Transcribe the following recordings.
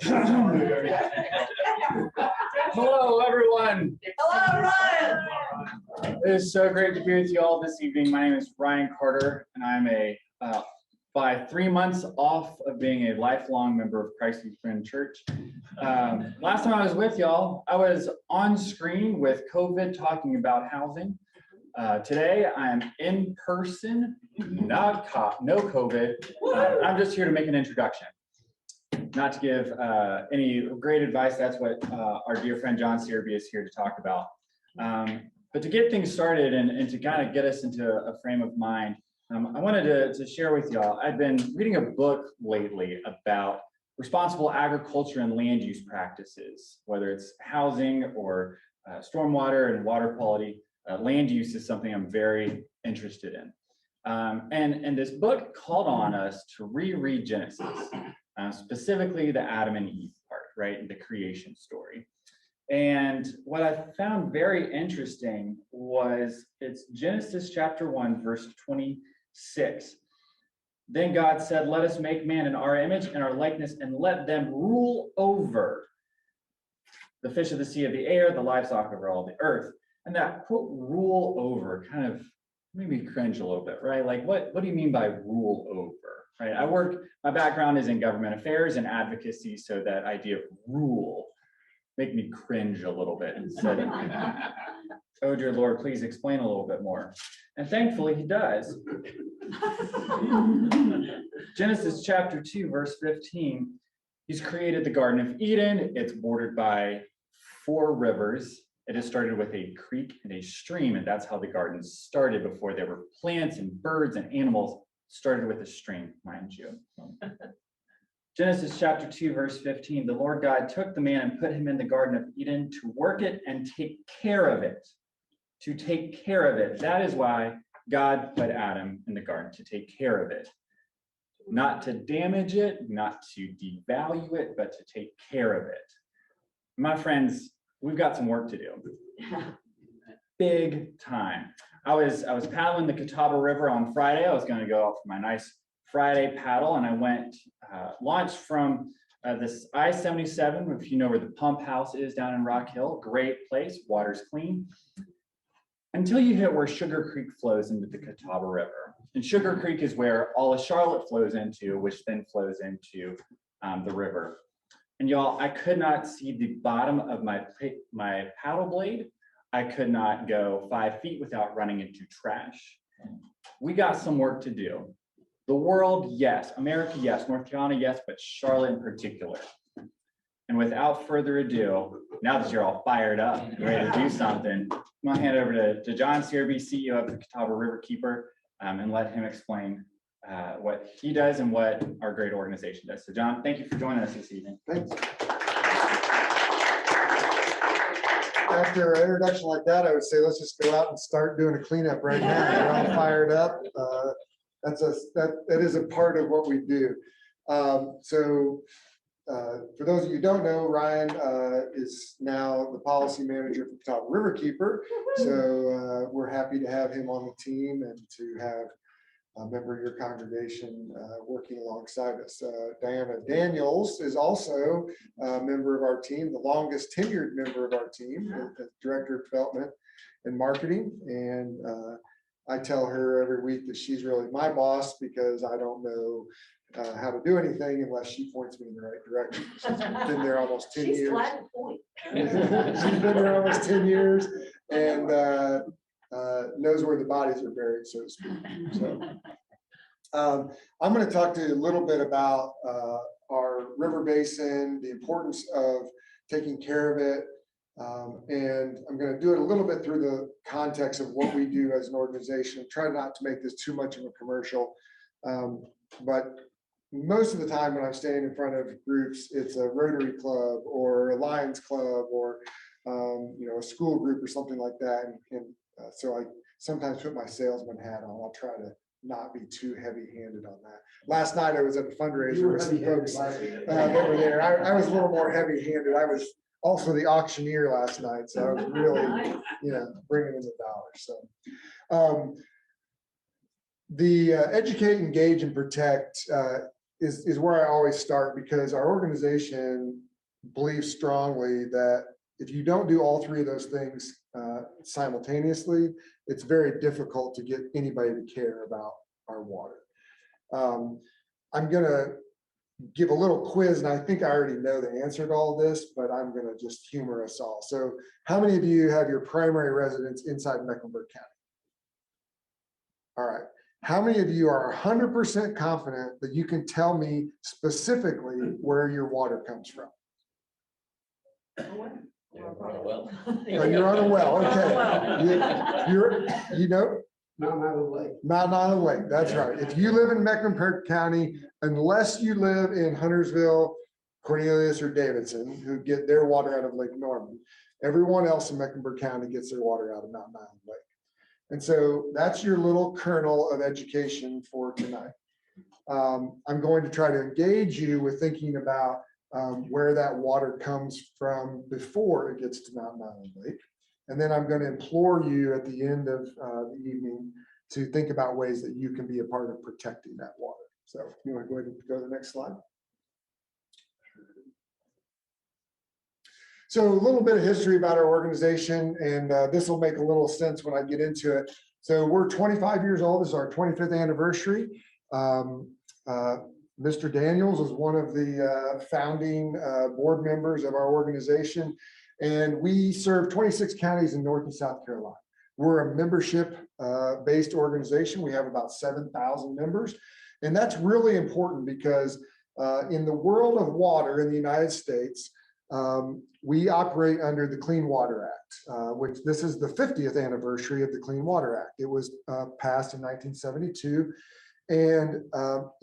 Hello, everyone. Hello, Ryan. It is so great to be with you all this evening. My name is Ryan Carter, and I'm by 3 months off of being a lifelong member of Christ Lutheran Church. Last time I was with y'all, I was on screen with COVID talking about housing. Today, I'm in person, no COVID. I'm just here to make an introduction. Not to give any great advice, that's what our dear friend John Searby is here to talk about. But to get things started and to kind of get us into a frame of mind, I wanted to share with y'all, I've been reading a book lately about responsible agriculture and land use practices, whether it's housing or stormwater and water quality. Land use is something I'm very interested in. And this book called on us to reread Genesis. Specifically the Adam and Eve part, right? The creation story. And what I found very interesting was it's Genesis chapter 1, verse 26. Then God said, let us make man in our image and our likeness, and let them rule over the fish of the sea, of the air, the livestock over all the earth. And that quote, rule over, kind of made me cringe a little bit, right? Like, what do you mean by rule over? Right? My background is in government affairs and advocacy, so that idea of rule make me cringe a little bit and said, oh dear Lord, please explain a little bit more. And thankfully he does. Genesis chapter 2, verse 15, he's created the Garden of Eden. It's bordered by 4 rivers. It has started with a creek and a stream, and that's how the garden started before there were plants and birds and animals. Started with a stream, mind you. Genesis chapter 2, verse 15, the Lord God took the man and put him in the Garden of Eden to work it and take care of it. To take care of it. That is why God put Adam in the garden, to take care of it. Not to damage it, not to devalue it, but to take care of it. My friends, we've got some work to do. Big time. I was paddling the Catawba River on Friday. I was going to go out for my nice Friday paddle, and I went launched from this I-77, if you know where the pump house is down in Rock Hill. Great place, water's clean. Until you hit where Sugar Creek flows into the Catawba River. And Sugar Creek is where all of Charlotte flows into, which then flows into the river. And y'all, I could not see the bottom of my paddle blade. I could not go 5 feet without running into trash. We got some work to do. The world, yes. America, yes. North Carolina, yes. But Charlotte in particular. And without further ado, now that you're all fired up, ready to do something, I'm going to hand it over to John Searby, CEO of the Catawba Riverkeeper, and let him explain what he does and what our great organization does. So John, thank you for joining us this evening. Thanks. After an introduction like that, I would say let's just go out and start doing a cleanup right now. We're all fired up. That is a part of what we do. For those of you who don't know, Ryan is now the policy manager for Catawba Riverkeeper. So we're happy to have him on the team and to have a member of your congregation working alongside us. Diana Daniels is also a member of our team, the longest tenured member of our team, as Director of Development and Marketing. And I tell her every week that she's really my boss because I don't know how to do anything unless she points me in the right direction. She's been there almost 10 years. She's glad to point. She's been there almost 10 years and knows where the bodies are buried, so to speak. So I'm going to talk to you a little bit about our river basin, the importance of taking care of it. And I'm going to do it a little bit through the context of what we do as an organization. Try not to make this too much of a commercial. But most of the time when I'm standing in front of groups, it's a Rotary Club or a Lions Club or a school group or something like that. And so I sometimes put my salesman hat on. I'll try to not be too heavy-handed on that. Last night I was at a fundraiser with some folks that were there. I was a little more heavy-handed. I was also the auctioneer last night, so I was really, bringing in the dollars. So the educate, engage, and protect is where I always start, because our organization believes strongly that if you don't do all three of those things simultaneously, it's very difficult to get anybody to care about our water. I'm gonna give a little quiz, and I think I already know the answer to all this, but I'm gonna just humor us all. So how many of you have your primary residence inside Mecklenburg County? All right. How many of you are 100% confident that you can tell me specifically where your water comes from? Well. Oh, you're on a well, okay. You know? Mountain Island Lake. Mountain Island Lake, that's right. If you live in Mecklenburg County, unless you live in Huntersville, Cornelius, or Davidson, who get their water out of Lake Norman, everyone else in Mecklenburg County gets their water out of Mountain Island Lake. And so that's your little kernel of education for tonight. I'm going to try to engage you with thinking about where that water comes from before it gets to Mountain Island Lake. And then I'm going to implore you at the end of the evening to think about ways that you can be a part of protecting that water. So you want to go ahead and go to the next slide. So a little bit of history about our organization, and this will make a little sense when I get into it. So we're 25 years old. This is our 25th anniversary. Mr. Daniels is one of the founding board members of our organization, and we serve 26 counties in North and South Carolina. We're a membership-based organization. We have about 7,000 members, and that's really important because in the world of water in the United States, we operate under the Clean Water Act, which this is the 50th anniversary of the Clean Water Act. It was passed in 1972, and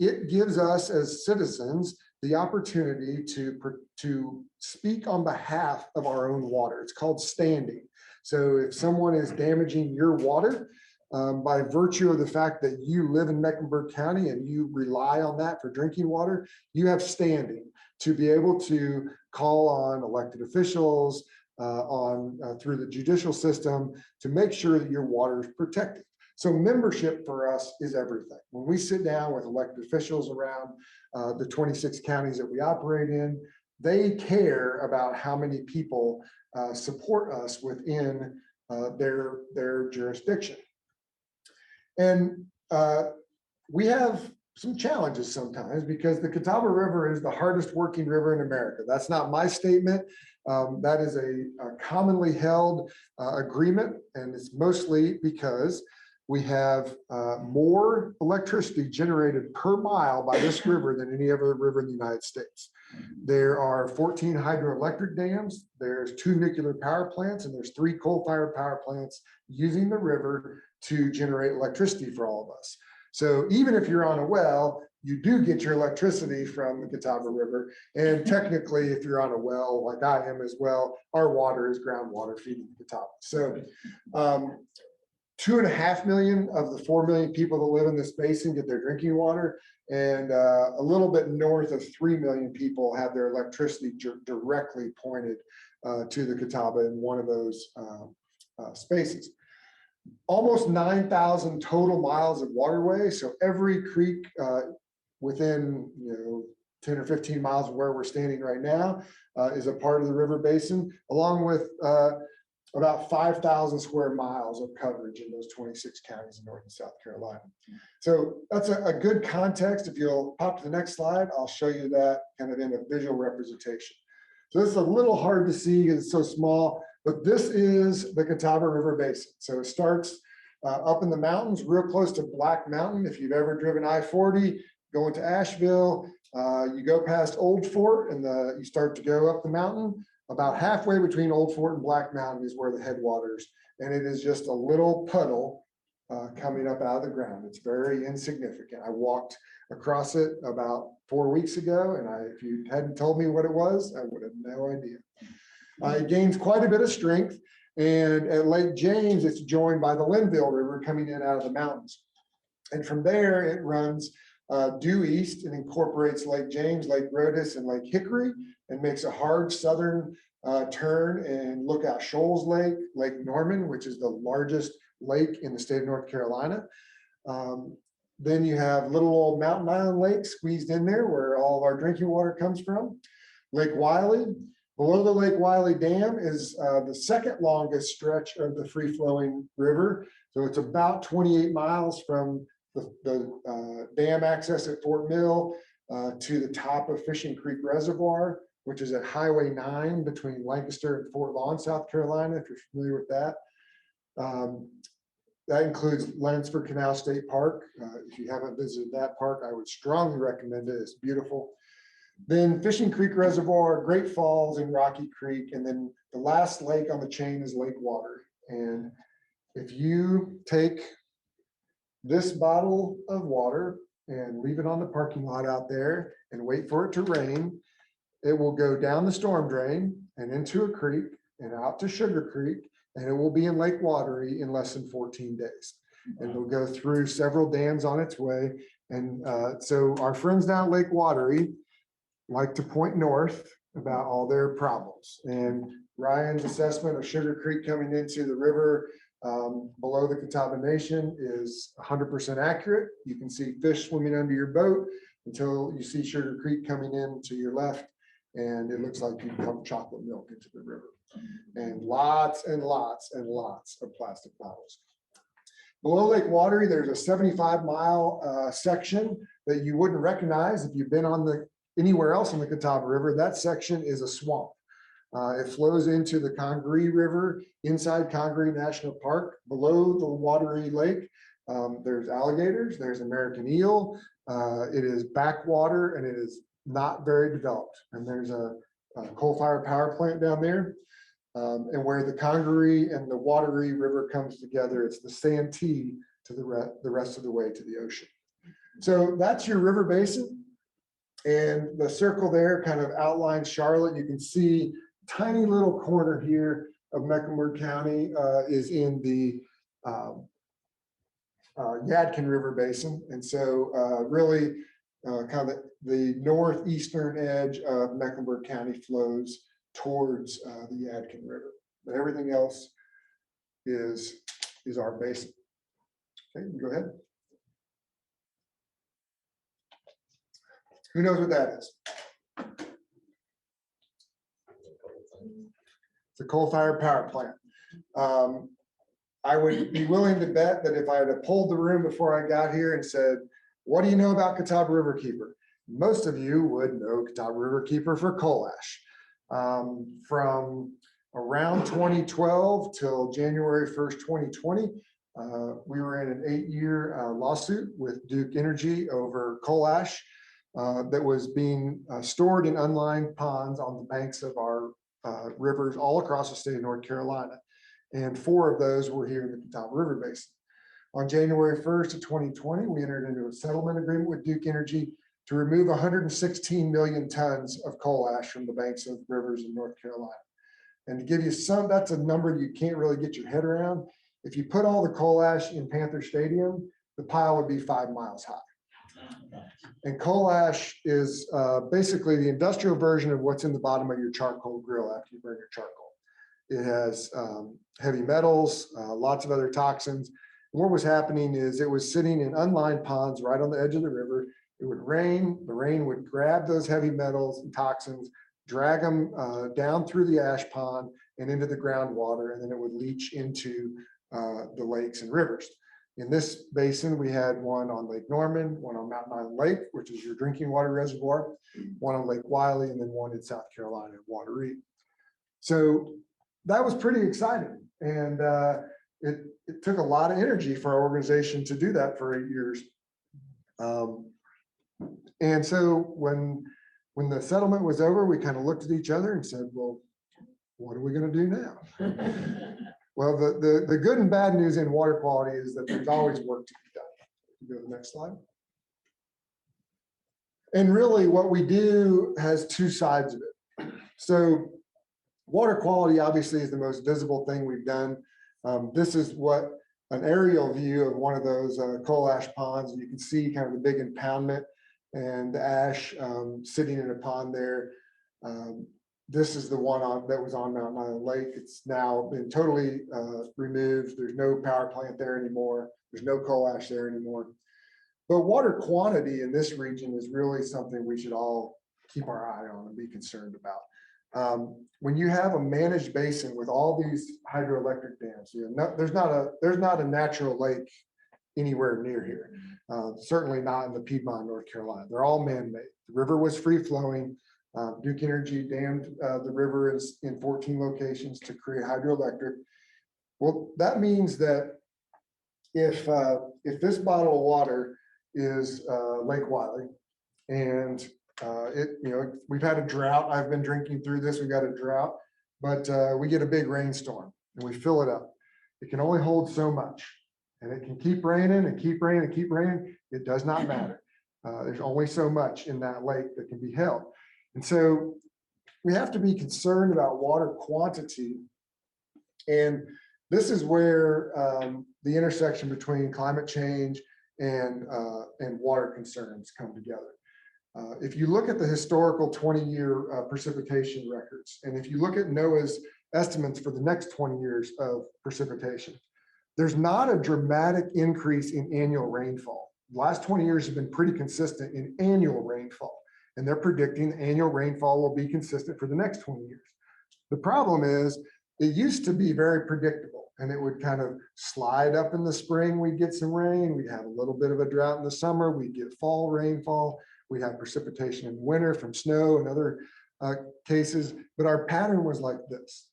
it gives us as citizens the opportunity to speak on behalf of our own water. It's called standing. So if someone is damaging your water, by virtue of the fact that you live in Mecklenburg County and you rely on that for drinking water, you have standing to be able to call on elected officials, through the judicial system, to make sure that your water is protected. So membership for us is everything. When we sit down with elected officials around the 26 counties that we operate in, they care about how many people support us within their jurisdiction. And we have some challenges sometimes because the Catawba River is the hardest working river in America. That's not my statement. That is a commonly held agreement, and it's mostly because we have more electricity generated per mile by this river than any other river in the United States. There are 14 hydroelectric dams, there's 2 nuclear power plants, and there's 3 coal-fired power plants using the river to generate electricity for all of us. So even if you're on a well, you do get your electricity from the Catawba River. And technically, if you're on a well, like I am as well, our water is groundwater feeding the Catawba. So 2.5 million of the 4 million people that live in this basin get their drinking water, and a little bit north of 3 million people have their electricity directly pointed to the Catawba in one of those spaces. Almost 9,000 total miles of waterway. So every creek within 10 or 15 miles of where we're standing right now is a part of the river basin, along with about 5,000 square miles of coverage in those 26 counties in North and South Carolina. So that's a good context. If you'll pop to the next slide, I'll show you that kind of in a visual representation. So this is a little hard to see because it's so small, but this is the Catawba River Basin. So it starts up in the mountains, real close to Black Mountain. If you've ever driven I-40 going to Asheville, you go past Old Fort and you start to go up the mountain. About halfway between Old Fort and Black Mountain is where the headwaters, and it is just a little puddle coming up out of the ground. It's very insignificant. I walked across it about 4 weeks ago, and if you hadn't told me what it was, I would have no idea. It gains quite a bit of strength, and at Lake James, it's joined by the Linville River coming in out of the mountains. And from there, it runs due east and incorporates Lake James, Lake Rodas, and Lake Hickory, and makes a hard southern turn and Lookout Shoals Lake, Lake Norman, which is the largest lake in the state of North Carolina. Then you have little old Mountain Island Lake squeezed in there where all of our drinking water comes from. Lake Wiley. Below the Lake Wiley Dam is the second longest stretch of the free-flowing river. So it's about 28 miles from the dam access at Fort Mill to the top of Fishing Creek Reservoir, which is at Highway 9 between Lancaster and Fort Lawn, South Carolina, if you're familiar with that. That includes Lansford Canal State Park. If you haven't visited that park, I would strongly recommend it. It's beautiful. Then Fishing Creek Reservoir, Great Falls, and Rocky Creek. And then the last lake on the chain is Lake Water. And if you take this bottle of water and leave it on the parking lot out there and wait for it to rain, it will go down the storm drain and into a creek and out to Sugar Creek, and it will be in Lake Watery in less than 14 days. And it'll go through several dams on its way. And so our friends down at Lake Watery like to point north about all their problems. And Ryan's assessment of Sugar Creek coming into the river below the Catawba Nation is 100% accurate. You can see fish swimming under your boat until you see Sugar Creek coming in to your left, and it looks like you pump chocolate milk into the river. And lots and lots and lots of plastic bottles. Below Lake Watery, there's a 75-mile section that you wouldn't recognize if you've been on anywhere else on the Catawba River. That section is a swamp. It flows into the Congaree River inside Congaree National Park. Below the Watery Lake, there's alligators, there's American eel. It is backwater and it is not very developed. And there's a coal-fired power plant down there. And where the Congaree and the Watery River comes together, it's the Santee to the rest of the way to the ocean. So that's your river basin. And the circle there kind of outlines Charlotte. You can see tiny little corner here of Mecklenburg County is in the Yadkin River Basin. And so really kind of the northeastern edge of Mecklenburg County flows towards the Yadkin River. But everything else is our basin. Okay, go ahead. Who knows what that is? It's a coal-fired power plant. I would be willing to bet that if I had polled the room before I got here and said, what do you know about Catawba Riverkeeper? Most of you would know Catawba Riverkeeper for coal ash. From around 2012 till January 1st, 2020, we were in an 8-year lawsuit with Duke Energy over coal ash that was being stored in unlined ponds on the banks of our rivers all across the state of North Carolina. And 4 of those were here in the Catawba River Basin. On January 1st of 2020, we entered into a settlement agreement with Duke Energy to remove 116 million tons of coal ash from the banks of rivers in North Carolina. And to give you some, that's a number you can't really get your head around. If you put all the coal ash in Panther Stadium, the pile would be 5 miles high. And coal ash is basically the industrial version of what's in the bottom of your charcoal grill after you burn your charcoal. It has heavy metals, lots of other toxins. And what was happening is it was sitting in unlined ponds right on the edge of the river. It would rain, the rain would grab those heavy metals and toxins, drag them down through the ash pond and into the groundwater, and then it would leach into the lakes and rivers. In this basin, we had one on Lake Norman, one on Mountain Island Lake, which is your drinking water reservoir, one on Lake Wiley, and then one in South Carolina at Watery. So that was pretty exciting. And it took a lot of energy for our organization to do that for 8 years. And so when the settlement was over, we kind of looked at each other and said, well, what are we going to do now? Well, the good and bad news in water quality is that there's always work to be done. You go to the next slide. And really what we do has 2 sides of it. So water quality obviously is the most visible thing we've done. This is what an aerial view of one of those coal ash ponds. You can see kind of the big impoundment and the ash sitting in a pond there. This is the one that was on Mountain Island Lake. It's now been totally removed. There's no power plant there anymore. There's no coal ash there anymore. But water quantity in this region is really something we should all keep our eye on and be concerned about. When you have a managed basin with all these hydroelectric dams, there's not a natural lake anywhere near here. Certainly not in the Piedmont, North Carolina. They're all man-made. The river was free flowing. Duke Energy dammed the river in 14 locations to create hydroelectric. Well, that means that if this bottle of water is Lake Wiley, and we've had a drought. I've been drinking through this. We've got a drought, but we get a big rainstorm and we fill it up. It can only hold so much, and it can keep raining and keep raining and keep raining. It does not matter. There's only so much in that lake that can be held, and so we have to be concerned about water quantity. And this is where the intersection between climate change and water concerns come together. If you look at the historical 20-year precipitation records, and if you look at NOAA's estimates for the next 20 years of precipitation, there's not a dramatic increase in annual rainfall. The last 20 years have been pretty consistent in annual rainfall, and they're predicting annual rainfall will be consistent for the next 20 years. The problem is it used to be very predictable, and it would kind of slide up in the spring. We'd get some rain. We'd have a little bit of a drought in the summer. We'd get fall rainfall. We have precipitation in winter from snow and other cases, but our pattern was like this.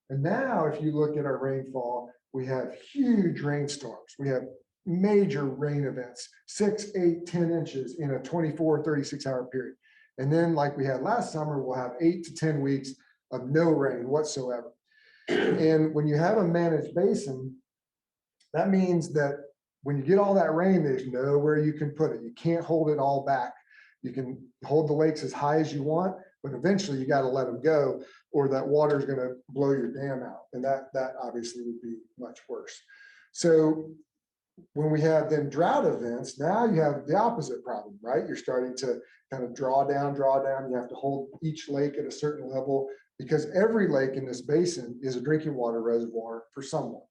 And now if you look at our rainfall, we have huge rainstorms. We have major rain events, 6, 8, 10 inches in a 24, 36-hour period. And then like we had last summer, we'll have 8 to 10 weeks of no rain whatsoever. And when you have a managed basin, that means that when you get all that rain, there's nowhere you can put it. You can't hold it all back. You can hold the lakes as high as you want, but eventually you got to let them go, or that water is going to blow your dam out. And that obviously would be much worse. So when we have then drought events, now you have the opposite problem, right? You're starting to kind of draw down. You have to hold each lake at a certain level, because every lake in this basin is a drinking water reservoir for someone.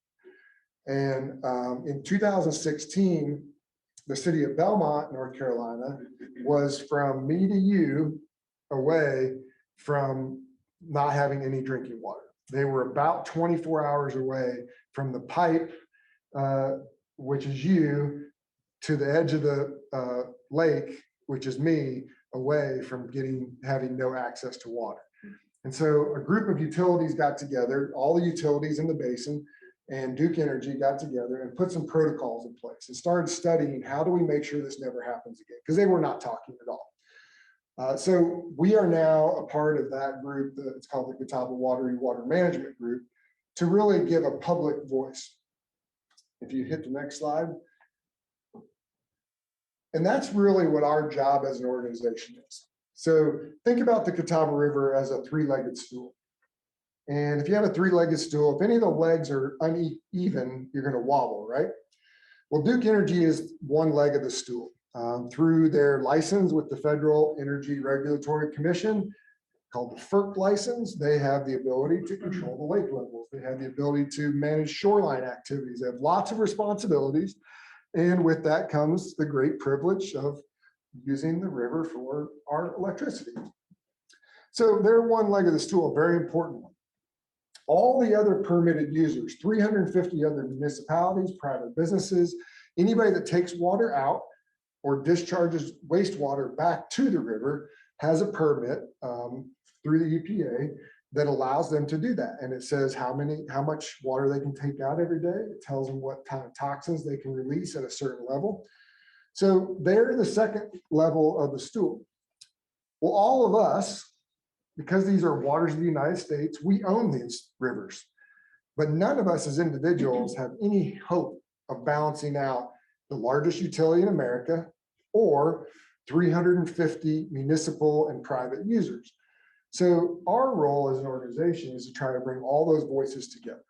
And in 2016, the city of Belmont, North Carolina, was from me to you away from not having any drinking water. They were about 24 hours away from the pipe, which is you, to the edge of the lake, which is me, away from having no access to water. And so a group of utilities got together, all the utilities in the basin, and Duke Energy got together and put some protocols in place and started studying how do we make sure this never happens again, because they were not talking at all. So we are now a part of that group. It's called the Catawba Water Management Group, to really give a public voice. If you hit the next slide. And that's really what our job as an organization is. So think about the Catawba River as a three-legged stool. And if you have a three-legged stool, if any of the legs are uneven, you're going to wobble, right? Well, Duke Energy is one leg of the stool. Through their license with the Federal Energy Regulatory Commission, called the FERC license, they have the ability to control the lake levels. They have the ability to manage shoreline activities. They have lots of responsibilities. And with that comes the great privilege of using the river for our electricity. So they're one leg of the stool, a very important one. All the other permitted users, 350 other municipalities, private businesses, anybody that takes water out or discharges wastewater back to the river has a permit through the EPA that allows them to do that. And it says how much water they can take out every day. It tells them what kind of toxins they can release at a certain level. So they're the second level of the stool. Well, all of us, because these are waters of the United States, we own these rivers, but none of us as individuals have any hope of balancing out the largest utility in America or 350 municipal and private users. So our role as an organization is to try to bring all those voices together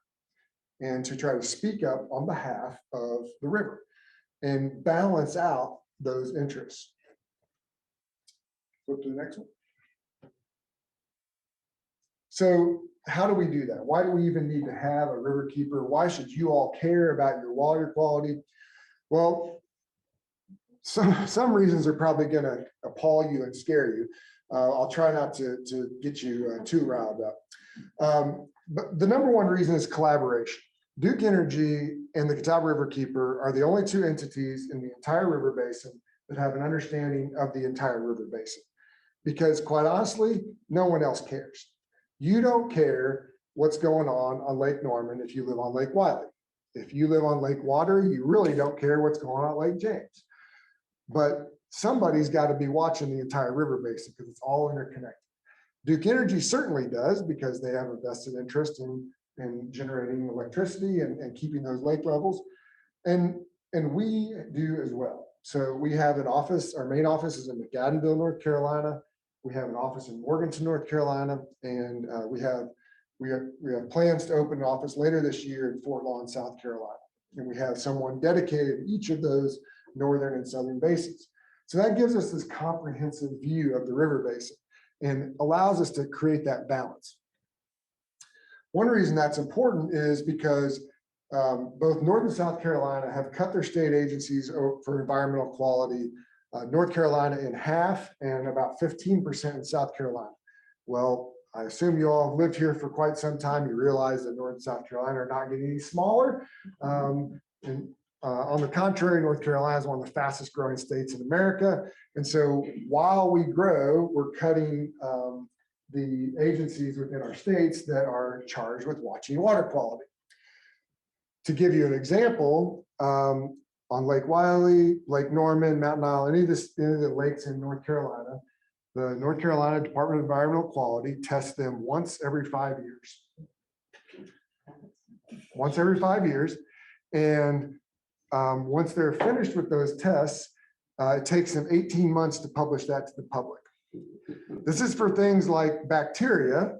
and to try to speak up on behalf of the river and balance out those interests. Flip to the next one. So how do we do that? Why do we even need to have a riverkeeper? Why should you all care about your water quality? Well, some reasons are probably going to appall you and scare you. I'll try not to get you too riled up. But the number one reason is collaboration. Duke Energy and the Catawba Riverkeeper are the only two entities in the entire river basin that have an understanding of the entire river basin. Because quite honestly, no one else cares. You don't care what's going on Lake Norman if you live on Lake Wiley. If you live on Lake Water, you really don't care what's going on Lake James. But somebody's got to be watching the entire river basin because it's all interconnected. Duke Energy certainly does because they have a vested interest in generating electricity and keeping those lake levels. And we do as well. So we have an office, our main office is in McAdenville, North Carolina. We have an office in Morganton, North Carolina, and we have plans to open an office later this year in Fort Lawn, South Carolina. And we have someone dedicated to each of those northern and southern basins. So that gives us this comprehensive view of the river basin and allows us to create that balance. One reason that's important is because both North and South Carolina have cut their state agencies for environmental quality, North Carolina in half and about 15% in South Carolina. Well, I assume you all have lived here for quite some time. You realize that North and South Carolina are not getting any smaller. On the contrary, North Carolina is one of the fastest growing states in America. And so while we grow, we're cutting the agencies within our states that are charged with watching water quality. To give you an example, on Lake Wiley, Lake Norman, Mountain Island, any of the lakes in North Carolina, the North Carolina Department of Environmental Quality tests them once every 5 years. Once every 5 years. And once they're finished with those tests, it takes them 18 months to publish that to the public. This is for things like bacteria,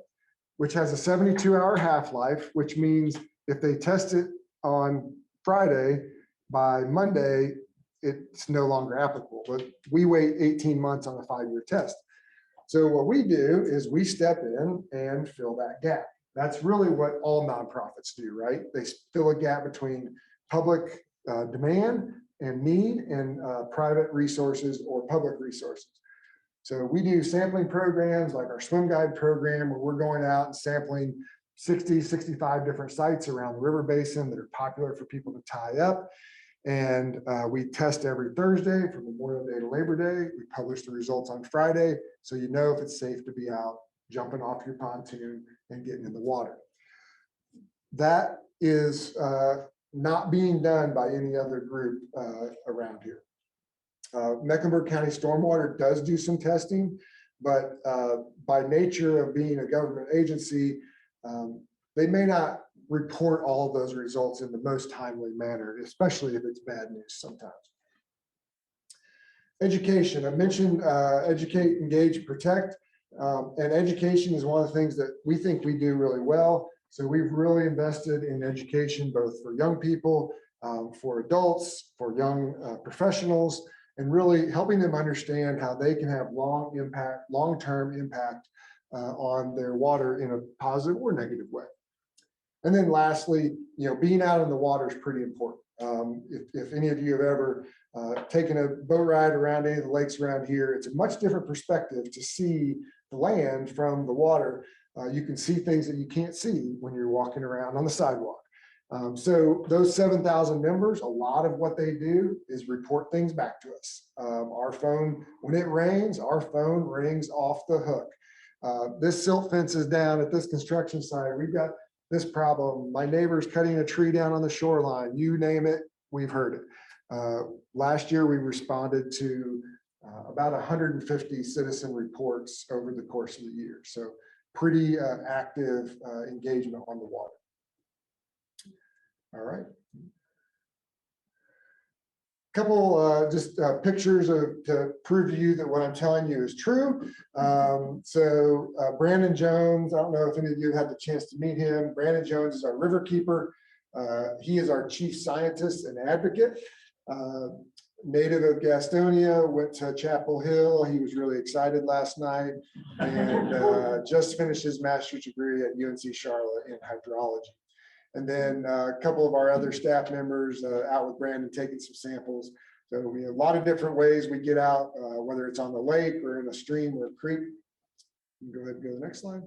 which has a 72-hour half-life, which means if they test it on Friday, by Monday, it's no longer applicable. But we wait 18 months on a 5-year test. So what we do is we step in and fill that gap. That's really what all nonprofits do, right? They fill a gap between public demand and need and private resources or public resources. So we do sampling programs like our swim guide program, where we're going out and sampling 60, 65 different sites around the river basin that are popular for people to tie up. And we test every Thursday from Memorial Day to Labor Day. We publish the results on Friday, so you know if it's safe to be out jumping off your pontoon and getting in the water. That is not being done by any other group around here. Mecklenburg County Stormwater does do some testing, but by nature of being a government agency, they may not report all of those results in the most timely manner, especially if it's bad news sometimes. Education, I mentioned educate, engage, protect, and education is one of the things that we think we do really well. So we've really invested in education, both for young people, for adults, for young professionals, and really helping them understand how they can have long-term impact on their water in a positive or negative way. And then lastly, being out in the water is pretty important. If any of you have ever taken a boat ride around any of the lakes around here, it's a much different perspective to see the land from the water. You can see things that you can't see when you're walking around on the sidewalk. So those 7,000 members, a lot of what they do is report things back to us. Our phone, when it rains, our phone rings off the hook. This silt fence is down at this construction site. We've got this problem. My neighbor's cutting a tree down on the shoreline. You name it, we've heard it. Last year, we responded to about 150 citizen reports over the course of the year. So pretty active engagement on the water. All right. Couple just pictures to prove to you that what I'm telling you is true. So Brandon Jones, I don't know if any of you had the chance to meet him. Brandon Jones is our riverkeeper. He is our chief scientist and advocate. Native of Gastonia, went to Chapel Hill. He was really excited last night and just finished his master's degree at UNC Charlotte in hydrology. And then a couple of our other staff members out with Brandon taking some samples. So we have a lot of different ways we get out, whether it's on the lake or in a stream or a creek. Go ahead and go to the next slide.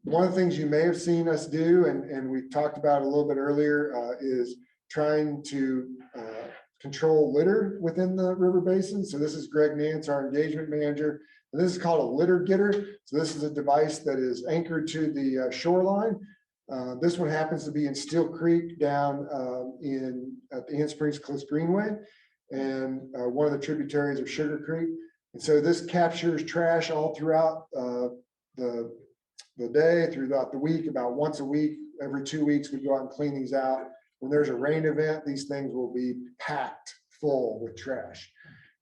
One of the things you may have seen us do, and we talked about a little bit earlier, is trying to control litter within the river basin. So this is Greg Nance, our engagement manager. And this is called a litter getter. So this is a device that is anchored to the shoreline. This one happens to be in Steel Creek down at the Ant Springs Cliffs Greenway, and one of the tributaries of Sugar Creek. And so this captures trash all throughout the day, throughout the week. About once a week, every 2 weeks, we go out and clean these out. When there's a rain event, these things will be packed full with trash.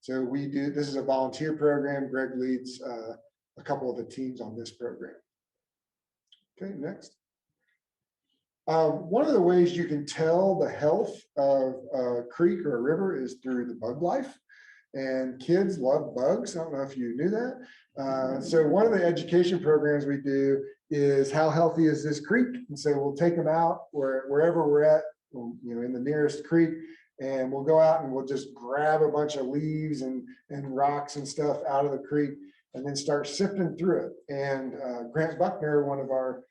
So we do, this is a volunteer program. Greg leads a couple of the teams on this program. Okay, next. One of the ways you can tell the health of a creek or a river is through the bug life. And kids love bugs. I don't know if you knew that. So one of the education programs we do is how healthy is this creek? And so we'll take them out wherever we're at, in the nearest creek, and we'll go out and we'll just grab a bunch of leaves and rocks and stuff out of the creek and then start sifting through it. And Grant Buckner, one of our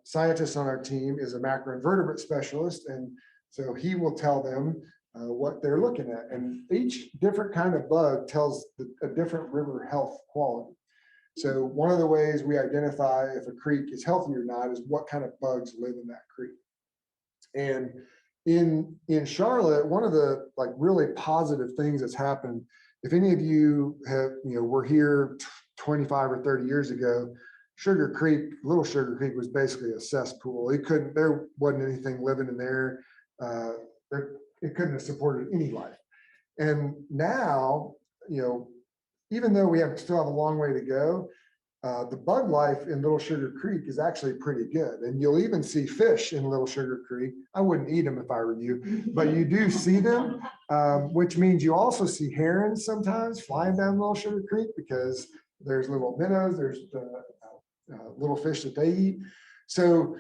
scientists on our team, is a macroinvertebrate specialist. And so he will tell them what they're looking at. And each different kind of bug tells a different river health quality. So one of the ways we identify if a creek is healthy or not is what kind of bugs live in that creek. And in Charlotte, one of the really positive things that's happened, if any of you have, were here 25 or 30 years ago, Sugar Creek, Little Sugar Creek was basically a cesspool. There wasn't anything living in there. It couldn't have supported any life. And now, even though we still have a long way to go, the bug life in Little Sugar Creek is actually pretty good. And you'll even see fish in Little Sugar Creek. I wouldn't eat them if I were you, but you do see them, which means you also see herons sometimes flying down Little Sugar Creek because there's little minnows, there's little fish that they eat. So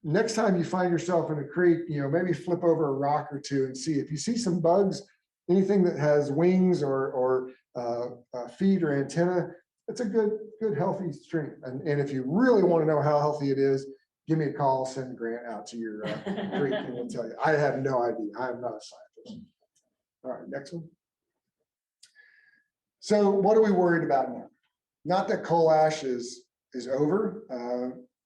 next time you find yourself in a creek, maybe flip over a rock or two and see if you see some bugs, anything that has wings or feet or antenna. It's a good healthy stream. And if you really want to know how healthy it is, give me a call, send Grant out to your creek and we'll tell you. I have no idea. I am not a scientist. All right, next one. So what are we worried about now? Not that coal ash is over.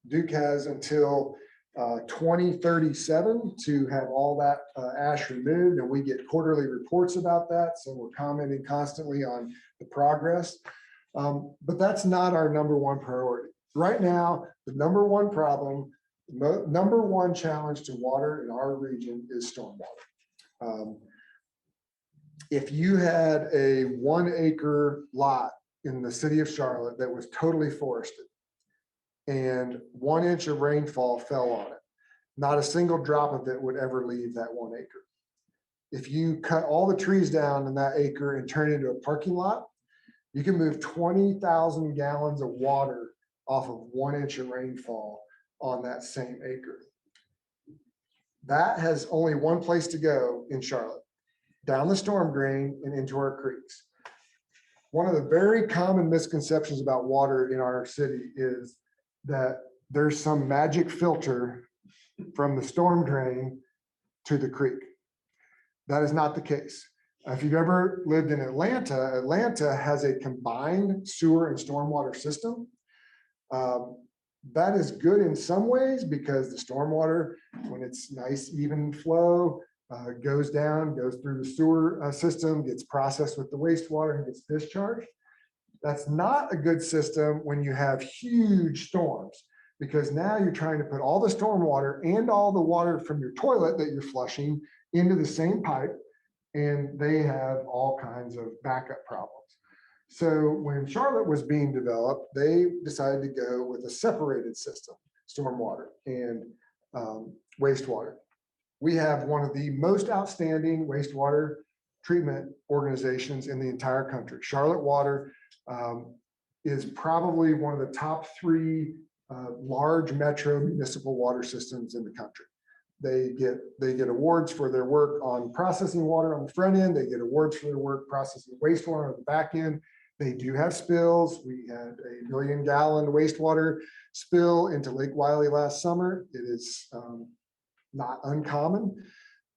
Duke has until 2037 to have all that ash removed, and we get quarterly reports about that. So we're commenting constantly on the progress. But that's not our number one priority. Right now, the number one problem, number one challenge to water in our region is stormwater. If you had a 1 acre lot in the city of Charlotte that was totally forested and 1 inch of rainfall fell on it, not a single drop of it would ever leave that 1 acre. If you cut all the trees down in that acre and turn it into a parking lot, you can move 20,000 gallons of water off of 1 inch of rainfall on that same acre. That has only one place to go in Charlotte, down the storm drain and into our creeks. One of the very common misconceptions about water in our city is that there's some magic filter from the storm drain to the creek. That is not the case. If you've ever lived in Atlanta, Atlanta has a combined sewer and stormwater system. That is good in some ways because the stormwater, when it's nice, even flow, goes down, goes through the sewer system, gets processed with the wastewater and gets discharged. That's not a good system when you have huge storms, because now you're trying to put all the stormwater and all the water from your toilet that you're flushing into the same pipe, and they have all kinds of backup problems. So when Charlotte was being developed, they decided to go with a separated system, stormwater and wastewater. We have one of the most outstanding wastewater treatment organizations in the entire country. Charlotte Water is probably one of the top 3 large metro municipal water systems in the country. They get awards for their work on processing water on the front end. They get awards for their work processing wastewater on the back end. They do have spills. We had a 1 million gallon wastewater spill into Lake Wiley last summer. It is not uncommon,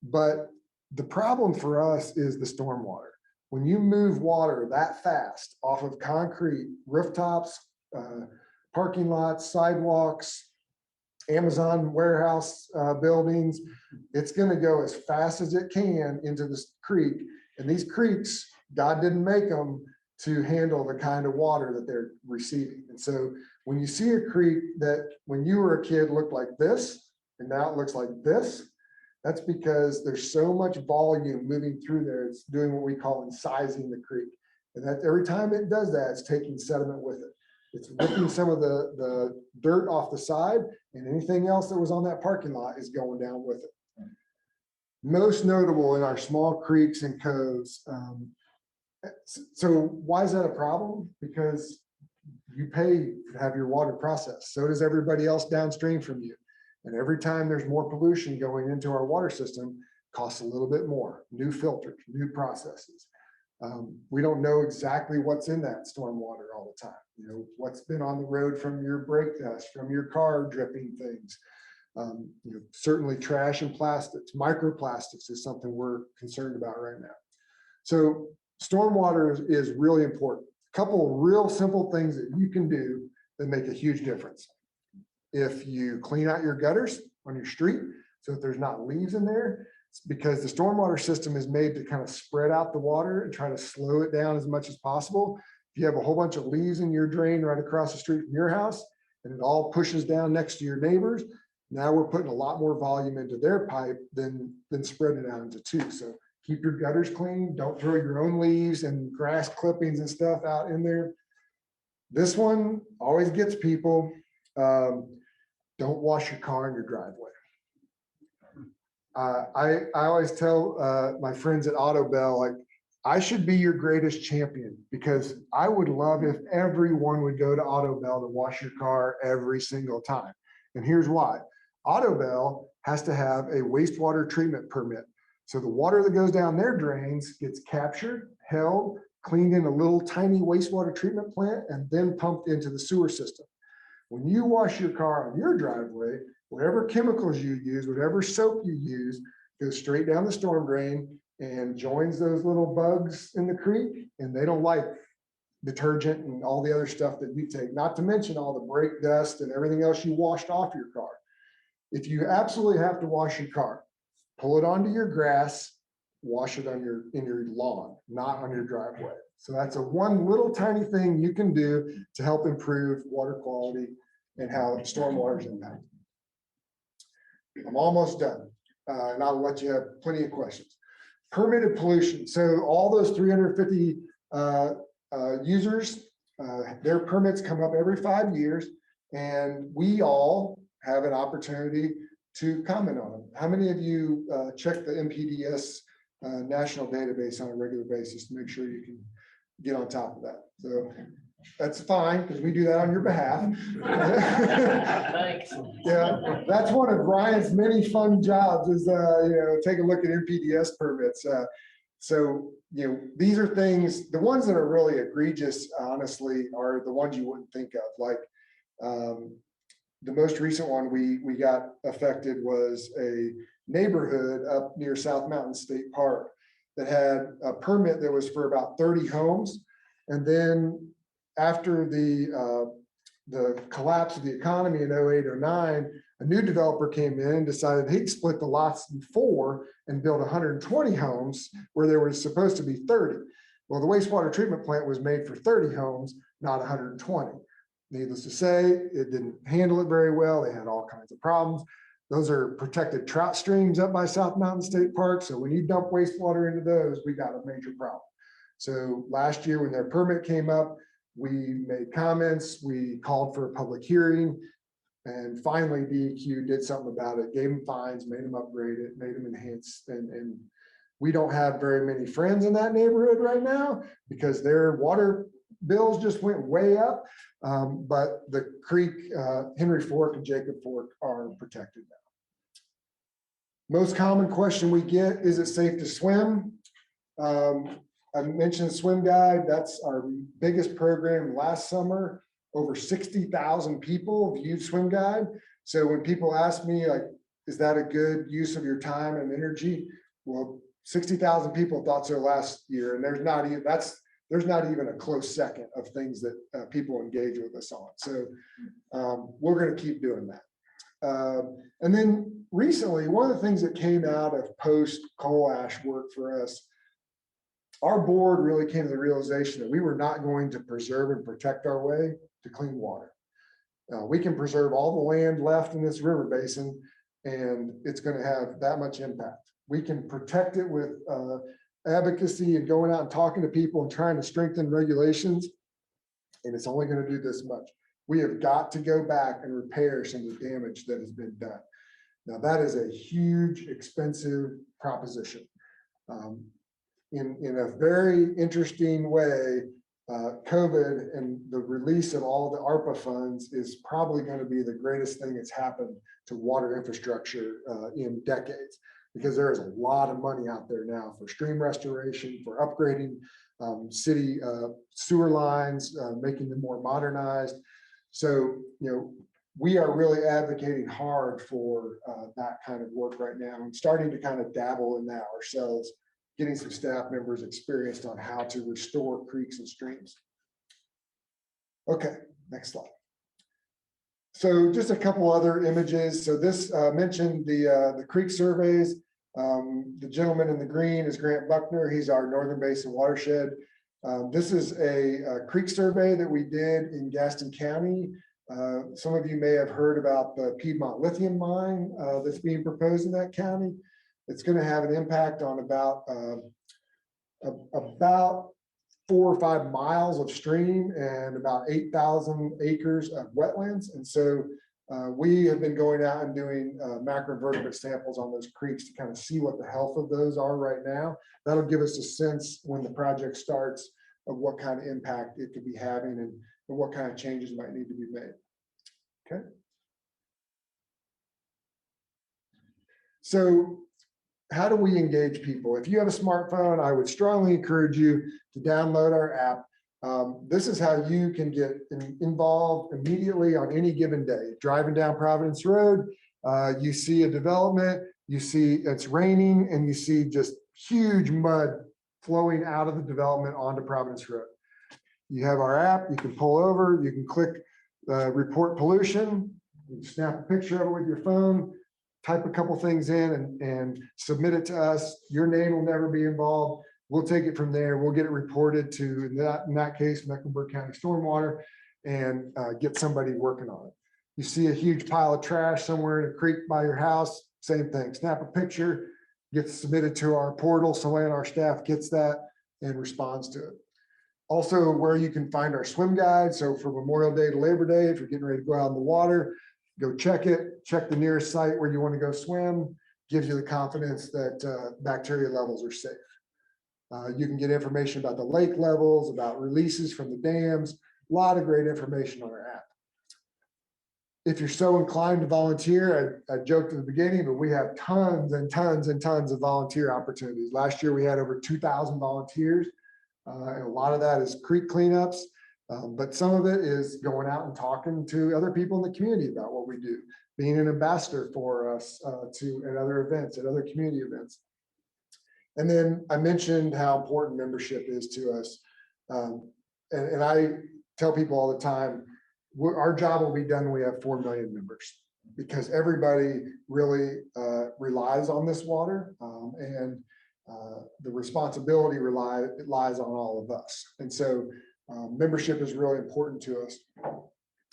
but the problem for us is the stormwater. When you move water that fast off of concrete, rooftops, parking lots, sidewalks, Amazon warehouse buildings, it's going to go as fast as it can into this creek. And these creeks, God didn't make them to handle the kind of water that they're receiving. And so when you see a creek that when you were a kid looked like this, and now it looks like this, that's because there's so much volume moving through there. It's doing what we call incising the creek. And that every time it does that, it's taking sediment with it. It's ripping some of the dirt off the side, and anything else that was on that parking lot is going down with it. Most notable in our small creeks and coves. So why is that a problem? Because you pay to have your water processed. So does everybody else downstream from you. And every time there's more pollution going into our water system, costs a little bit more. New filters, new processes. We don't know exactly what's in that stormwater all the time. You know, what's been on the road from your brake dust, from your car dripping things. You know, certainly trash and plastics. Microplastics is something we're concerned about right now. So stormwater is really important. A couple of real simple things that you can do that make a huge difference. If you clean out your gutters on your street, so if there's not leaves in there, it's because the stormwater system is made to kind of spread out the water and try to slow it down as much as possible. If you have a whole bunch of leaves in your drain right across the street from your house, and it all pushes down next to your neighbors, now we're putting a lot more volume into their pipe than spreading it out into two. So keep your gutters clean. Don't throw your own leaves and grass clippings and stuff out in there. This one always gets people. Don't wash your car in your driveway. I always tell my friends at Auto Bell, like, I should be your greatest champion, because I would love if everyone would go to Auto Bell to wash your car every single time. And here's why. Auto Bell has to have a wastewater treatment permit. So the water that goes down their drains gets captured, held, cleaned in a little tiny wastewater treatment plant, and then pumped into the sewer system. When you wash your car on your driveway, whatever chemicals you use, whatever soap you use, goes straight down the storm drain and joins those little bugs in the creek, and they don't like detergent and all the other stuff that you take, not to mention all the brake dust and everything else you washed off your car. If you absolutely have to wash your car, pull it onto your grass, wash it on in your lawn, not on your driveway. So that's a one little tiny thing you can do to help improve water quality and how stormwater is impacted. I'm almost done, and I'll let you have plenty of questions. Permitted pollution. So all those 350 users, their permits come up every 5 years, and we all have an opportunity to comment on them. How many of you check the MPDS national database on a regular basis to make sure you can get on top of that? So that's fine, because we do that on your behalf. Thanks. Yeah, that's one of Brian's many fun jobs is, take a look at MPDS permits. So, these are things, the ones that are really egregious, honestly, are the ones you wouldn't think of. Like the most recent one we got affected was a neighborhood up near South Mountain State Park that had a permit that was for about 30 homes. And then after the collapse of the economy in 08, 09, a new developer came in and decided he'd split the lots in 4 and build 120 homes where there was supposed to be 30. Well, the wastewater treatment plant was made for 30 homes, not 120. Needless to say, it didn't handle it very well. They had all kinds of problems. Those are protected trout streams up by South Mountain State Park. So when you dump wastewater into those, we got a major problem. So last year when their permit came up, we made comments, we called for a public hearing, and finally DEQ did something about it, gave them fines, made them upgrade it, made them enhance. And we don't have very many friends in that neighborhood right now because their water bills just went way up. But the creek, Henry Fork and Jacob Fork are protected now. Most common question we get, is it safe to swim? I mentioned Swim Guide. That's our biggest program last summer. Over 60,000 people viewed Swim Guide. So when people ask me, like, is that a good use of your time and energy? Well, 60,000 people thought so last year, and there's not even a close second of things that people engage with us on. So we're going to keep doing that. And then recently, one of the things that came out of post coal ash work for us, our board really came to the realization that we were not going to preserve and protect our way to clean water. We can preserve all the land left in this river basin, and it's going to have that much impact. We can protect it with advocacy and going out and talking to people and trying to strengthen regulations, and it's only going to do this much. We have got to go back and repair some of the damage that has been done. Now, that is a huge, expensive proposition. In a very interesting way, COVID and the release of all the ARPA funds is probably going to be the greatest thing that's happened to water infrastructure in decades, because there is a lot of money out there now for stream restoration, for upgrading city sewer lines, making them more modernized. So, we are really advocating hard for that kind of work right now, and starting to kind of dabble in that ourselves, getting some staff members experienced on how to restore creeks and streams. Okay, next slide. So just a couple other images. So this mentioned the creek surveys. The gentleman in the green is Grant Buckner. He's our Northern Basin watershed. This is a creek survey that we did in Gaston County. Some of you may have heard about the Piedmont lithium mine that's being proposed in that county. It's going to have an impact on about 4 or 5 miles of stream and about 8,000 acres of wetlands. And so we have been going out and doing macroinvertebrate samples on those creeks to kind of see what the health of those are right now. That'll give us a sense when the project starts of what kind of impact it could be having and what kind of changes might need to be made. Okay. So how do we engage people? If you have a smartphone, I would strongly encourage you to download our app. This is how you can get involved immediately on any given day. Driving down Providence Road, you see a development, you see it's raining, and you see just huge mud flowing out of the development onto Providence Road. You have our app, you can pull over, you can click report pollution, you can snap a picture of it with your phone, type a couple things in and submit it to us. Your name will never be involved. We'll take it from there. We'll get it reported to, in that case, Mecklenburg County Stormwater, and get somebody working on it. You see a huge pile of trash somewhere in a creek by your house, same thing. Snap a picture, gets submitted to our portal. Somebody on our staff gets that and responds to it. Also, where you can find our swim guide. So for Memorial Day to Labor Day, if you're getting ready to go out in the water, go check it, check the nearest site where you want to go swim, gives you the confidence that bacteria levels are safe. You can get information about the lake levels, about releases from the dams, a lot of great information on our app. If you're so inclined to volunteer, I joked at the beginning, but we have tons and tons and tons of volunteer opportunities. Last year, we had over 2,000 volunteers, and a lot of that is creek cleanups. But some of it is going out and talking to other people in the community about what we do, being an ambassador for us at other events, at other community events. And then I mentioned how important membership is to us. And I tell people all the time, our job will be done when we have 4 million members, because everybody really relies on this water, and the responsibility lies on all of us. And so membership is really important to us.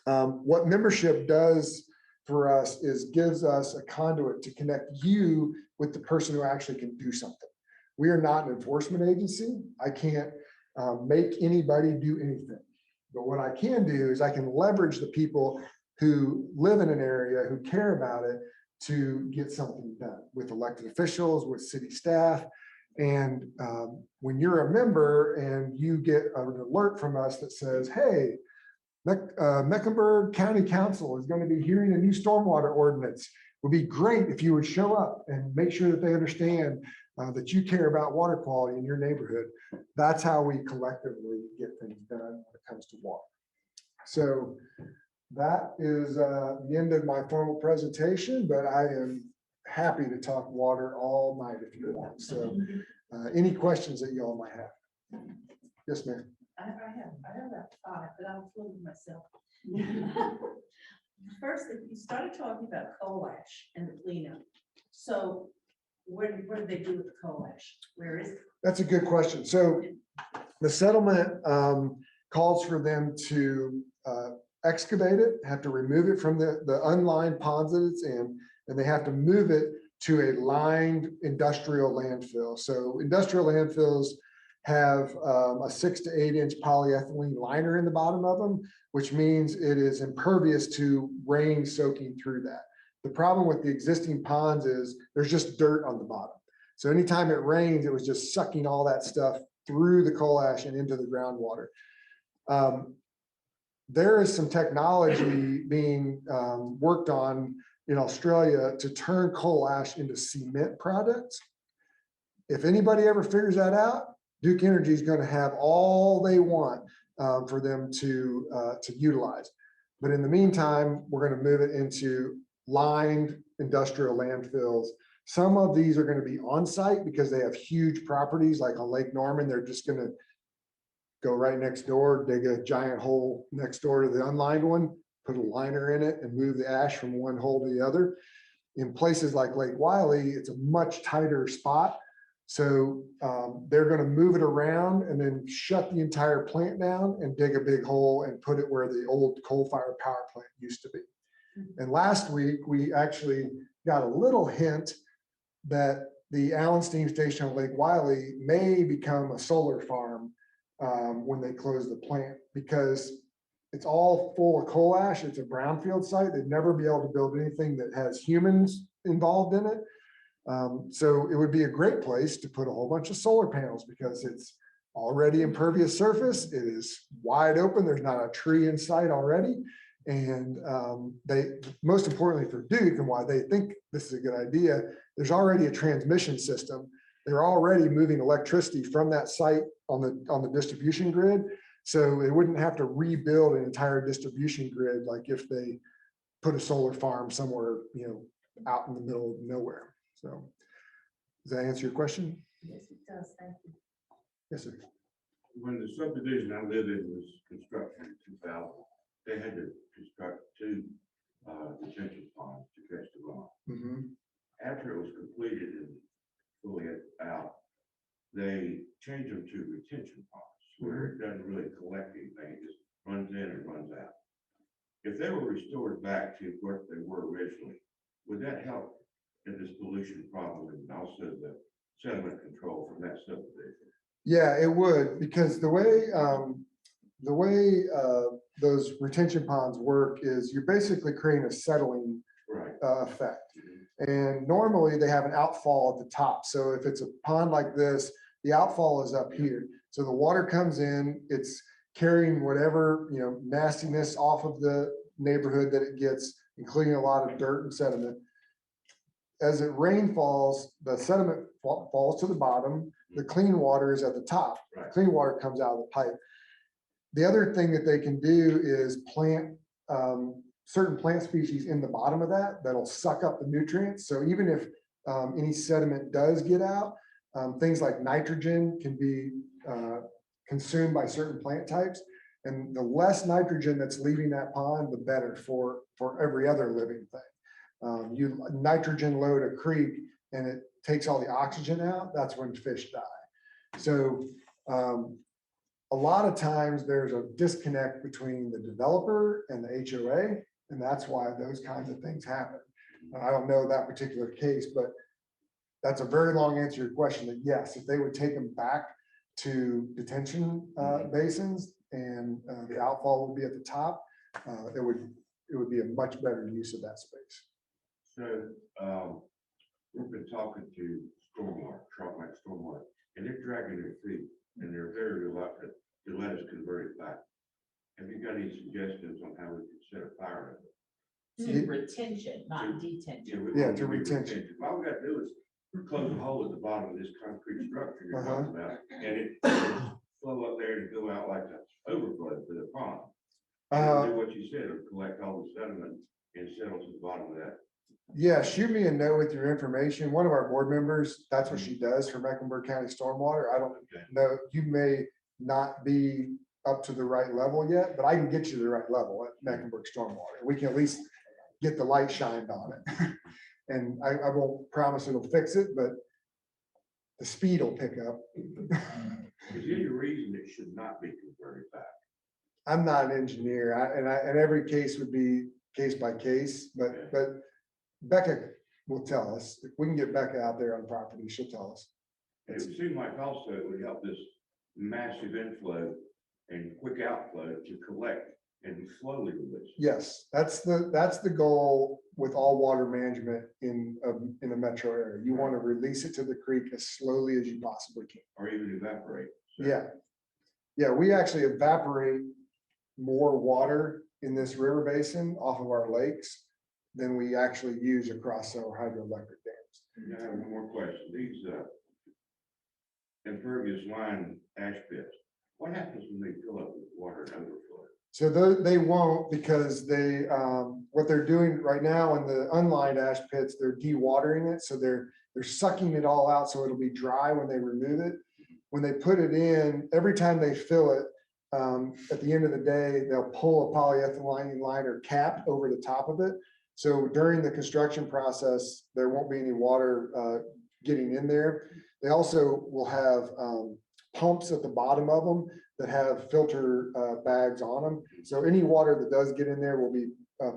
What membership does for us is gives us a conduit to connect you with the person who actually can do something. We are not an enforcement agency. I can't make anybody do anything. But what I can do is I can leverage the people who live in an area, who care about it, to get something done with elected officials, with city staff. And when you're a member and you get an alert from us that says, hey, Mecklenburg County Council is going to be hearing a new stormwater ordinance, would be great if you would show up and make sure that they understand that you care about water quality in your neighborhood. That's how we collectively get things done when it comes to water. So that is the end of my formal presentation, but I am happy to talk water all night if you want. So any questions that you all might have? Yes, ma'am. I have about 5, but I'm fooling myself. First, you started talking about coal ash and the cleanup. So what do they do with the coal ash? Where is it? That's a good question. So the settlement calls for them to excavate it, have to remove it from the unlined ponds that it's in, and they have to move it to a lined industrial landfill. So industrial landfills have a 6 to 8 inch polyethylene liner in the bottom of them, which means it is impervious to rain soaking through that. The problem with the existing ponds is there's just dirt on the bottom. So anytime it rains, it was just sucking all that stuff through the coal ash and into the groundwater. There is some technology being worked on in Australia to turn coal ash into cement products. If anybody ever figures that out, Duke Energy is going to have all they want for them to utilize. But in the meantime, we're going to move it into lined industrial landfills. Some of these are going to be on site because they have huge properties like on Lake Norman. They're just going to go right next door, dig a giant hole next door to the unlined one, put a liner in it and move the ash from one hole to the other. In places like Lake Wiley, it's a much tighter spot. So they're going to move it around and then shut the entire plant down and dig a big hole and put it where the old coal-fired power plant used to be. And last week, we actually got a little hint that the Allen Steam Station on Lake Wiley may become a solar farm when they close the plant, because it's all full of coal ash. It's a brownfield site. They'd never be able to build anything that has humans involved in it. So it would be a great place to put a whole bunch of solar panels because it's already impervious surface. It is wide open. There's not a tree in sight already. And they, most importantly for Duke and why they think this is a good idea, there's already a transmission system. They're already moving electricity from that site on the distribution grid. So they wouldn't have to rebuild an entire distribution grid like if they put a solar farm somewhere, out in the middle of nowhere. So does that answer your question? Yes, it does. Thank you. Yes, sir. When the subdivision I lived in was constructed in 2000, they had to construct 2 detention ponds to catch the runoff. Mm-hmm. After it was completed and fully out, they changed them to retention ponds where it doesn't really collect anything, it just runs in and runs out. If they were restored back to what they were originally, would that help in this pollution problem and also the sediment control from that subdivision? Yeah, it would, because the way those retention ponds work is you're basically creating a settling effect. And normally they have an outfall at the top. So if it's a pond like this, the outfall is up here. So the water comes in, it's carrying whatever, nastiness off of the neighborhood that it gets, including a lot of dirt and sediment. As it rain falls, the sediment falls to the bottom. The clean water is at the top. Right. Clean water comes out of the pipe. The other thing that they can do is plant certain plant species in the bottom of that'll suck up the nutrients. So even if any sediment does get out, things like nitrogen can be consumed by certain plant types. And the less nitrogen that's leaving that pond, the better for every other living thing. You nitrogen load a creek and it takes all the oxygen out, that's when fish die. So a lot of times there's a disconnect between the developer and the HOA, and that's why those kinds of things happen. I don't know that particular case, but that's a very long answer to your question that yes, if they would take them back to detention basins and the outfall would be at the top, it would be a much better use of that space. So we've been talking to Stormwater, and they're dragging their feet and they're very reluctant to let us convert it back. Have you got any suggestions on how we could set a fire under it? To retention, not detention. Yeah, to retention. All we gotta do is close a hole at the bottom of this concrete structure you're Uh-huh. talking about, and it flow up there and go out like an overflow to the pond. And do what you said, it'll collect all the sediment and settle to the bottom of that. Yeah, shoot me a note with your information. One of our board members, that's what she does for Mecklenburg County Stormwater. I don't Okay. know, you may not be up to the right level yet, but I can get you to the right level at Mecklenburg Stormwater. We can at least get the light shined on it. And I won't promise it'll fix it, but the speed will pick up. Is there any reason it should not be converted back? I'm not an engineer, and every case would be case by case, but Becca will tell us. If we can get Becca out there on property, she'll tell us. It would seem like also it would help this massive inflow and quick outflow to collect and slowly release. Yes, that's the goal with all water management in a metro area. You want to release it to the creek as slowly as you possibly can. Or even evaporate. Yeah, we actually evaporate more water in this river basin off of our lakes than we actually use across our hydroelectric dams. I have one more question. These impervious line ash pits, what happens when they fill up with water and overflow? So they won't, because what they're doing right now in the unlined ash pits, they're dewatering it. So they're sucking it all out so it'll be dry when they remove it. When they put it in, every time they fill it, at the end of the day, they'll pull a polyethylene liner cap over the top of it. So during the construction process, there won't be any water getting in there. They also will have pumps at the bottom of them that have filter bags on them. So any water that does get in there will be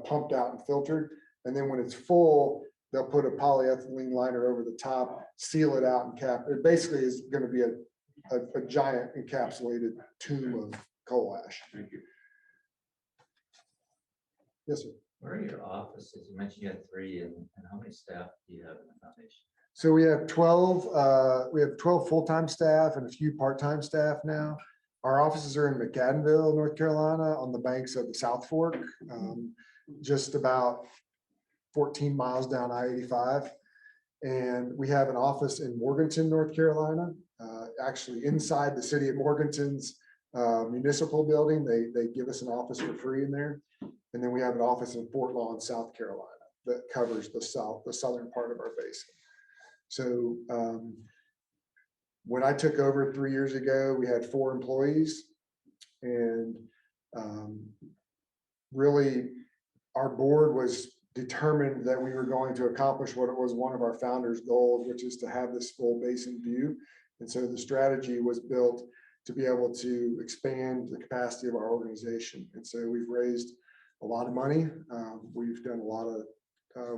pumped out and filtered. And then when it's full, they'll put a polyethylene liner over the top, seal it out and cap. It basically is going to be a giant encapsulated tomb of coal ash. Thank you. Yes, sir. Where are your offices? You mentioned you had 3, and how many staff do you have in the foundation? So we have 12 full-time staff and a few part-time staff now. Our offices are in McAdenville, North Carolina, on the banks of the South Fork, just about 14 miles down I-85. And we have an office in Morganton, North Carolina, actually inside the city of Morganton's municipal building. They give us an office for free in there. And then we have an office in Fort Lawn, South Carolina, that covers the southern part of our basin. So when I took over 3 years ago, we had 4 employees, and really our board was determined that we were going to accomplish what it was one of our founders' goals, which is to have this full basin view. And so the strategy was built to be able to expand the capacity of our organization. And so we've raised a lot of money. We've done a lot of